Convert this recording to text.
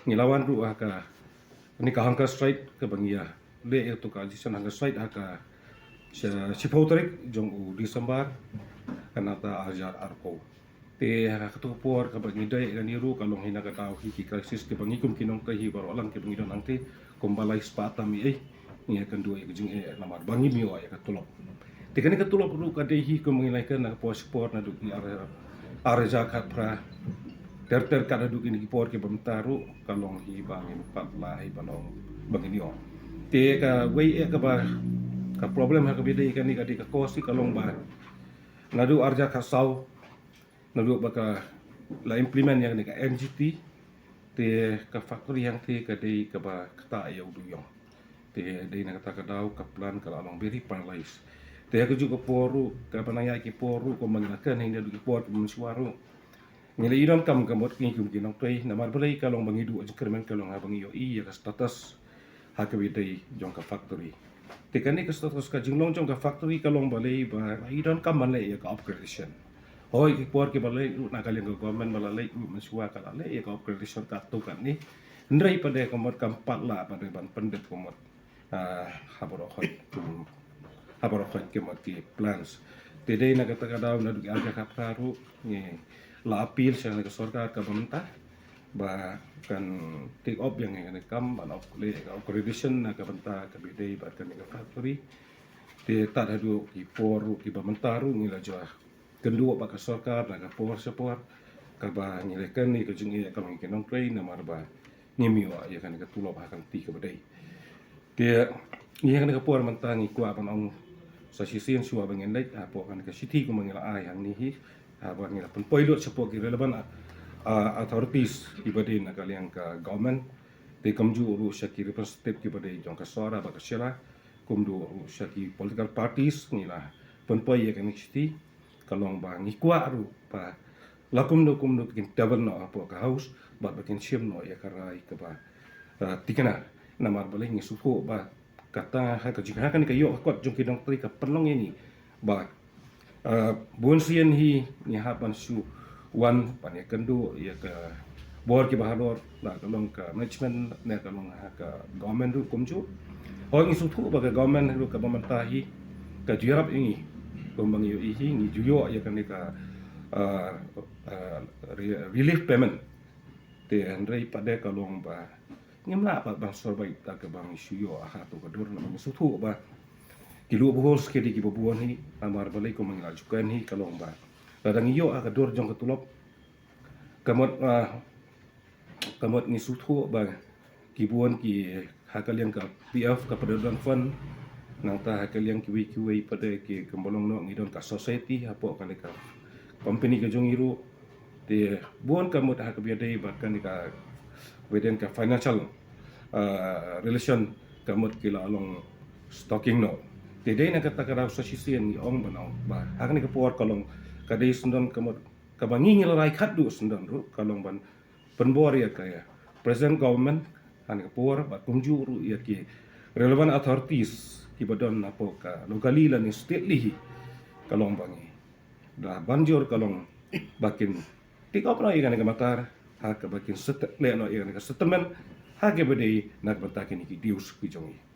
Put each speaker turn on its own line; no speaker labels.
ngilawan ru ka ni ka hangka straight ka bangia le itu ka jisan hangka straight ka sipotrik jong u Disember kanata ajar arko te tu por ka bangi dai kan iru kalong hina ka tau hi krisis ke bangi kum kinong ka hi baro lang ke bangi don angte kombalai spata mi ni kan dua ke jing namar bangi mi wa ka tulok te kan ka tulok ru ka dei hi ko mangi lai kan na sport na du ni arja ka pra ter kada du kini por ke bamtaru kalong hi bangin patla hi balong bangi ni te ka wei ka ba ka problem ha ka bida ikan ni ka di ka kosi kalong ba nadu arja ka sau nadu baka la implement yang ni ka NGT te ka factory yang te ka dei ka ba kata ya udu yong te dei na kata ka dau ka plan ka along very paralyzed te ka juga poru ka panaya ki poru ko mangilakan hingga du ki por ko mensuaru ngila idon kam kamot ki kum kinong tei namar balai kalong bangidu aja kermen kalong ha bangi yo iya ka status ha ka bidai jong ka factory te kan ni ka status ka jinglong jong ka factory kalong balai ba idon kam man le ya ka upgradation hoi ki por ki balai na kalian ka government balai mensua ka le ya ka upgradation ka tu kan ni ndrai pada kamot kam patla pada ban pendet kamot haboro khoi kemot ki plans te dei na kata ka daw na du aga ka praru ni la appeal sa ka sarkar ka pemerintah ba kan take off yang kan kam ban le accreditation na ka banta ka bidai ba kan ka factory te tar hadu ki poru ki bamentaru ni la jwa kendua ba ka sarkar na ka por support ka ba ni le kan ni ka jing ka mang kinong train na mar ba ni miwa ya kan ka tulo ba kan ti ka bidai te ni kan ka por mantangi kwa ban ong sa sisian suwa bangen lai apo kan ka city ko mangila ay ang ni hi ba ngila pun pilot sa po ki relevant authorities ibadin na kaliang ka government te kamju uru sa ki representative ki badai jong ka sora ba ka sila kumdu uru sa ki political parties ngila pun ya kan city kalong ba ngikwa ru pa lakum do kumdu kin table no apo ka house ba bakin sim no ya karai ka ba tikana namar balai ngi suko ba kata ha ka jika kan ka yo kot jong kinong tri ka penlong ini ba bun sian hi ni hapan su wan pan ya kendu ya ka bor ki bahador na kalong ka management na kalong ha ka government ru kumju ho ngi su thu ba ka government ru ka pemerintah hi ka jirap ini kumbang yo hi ngi juyo ya kan ka relief payment te andrei pada kalong ba ngimla ba bang sorbai ta ka bang suyo ha to ka dor na ngi su thu ba kilu bohos ke di ki bobuan hi amar balai ko mangila jukan hi kalong ba radang iyo ka dor jong katulop kamot ni suthu ba kibuan ki hakaliang ka PF ka pedadan fund nang ta hakaliang ki wei pada ki kembolong no ngidon ka society apo ka company ka jong iru te buan kamot ha ka biadai ba kan ka weden ka financial relation kamot kila along stocking no te dei na kata ka sa sisian ni ong banau ba hakani ka por kalong kadai sendon kamot kabangi ngilai khadu sendon ru kalong ban penbor ya kaya present government han ka por ba kumju ru ya ki relevant authorities ki badon apo ka lokali la ni state lihi kalong bangi da banjur kalong bakin pick up no ikan ka matar ha ka bakin set le no ikan ka settlement ha ke bedei nak batakin ki dius ki jongi